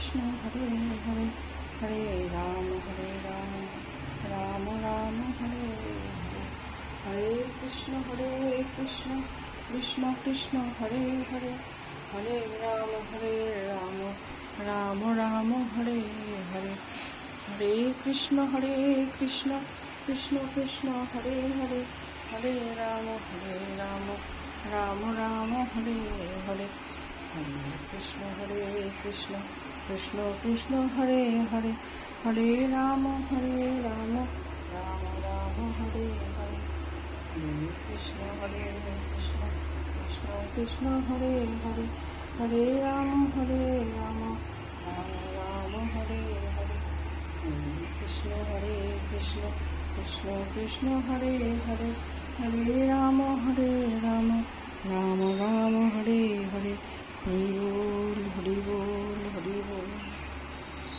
Krishna Hare Hare Hare Ram Ram Ram Hare Hare Hare Krishna Krishna Krishna Hare Hare Hare Ram Ram Ram Hare Hare Hare Krishna Krishna Krishna Hare Hare Hare Ram Ram Ram Hare Hare Hare Krishna Krishna Krishna Hare Hare Hare Ram Ram Ram Hare Hare Hare Krishna Krishna Krishna Hare Hare Hare Ram Ram Ram Hare Hare Hare Krishna Krishna Krishna Hare Hare Hare Ram Ram Ram Hare Hare Hari বল Hari বল।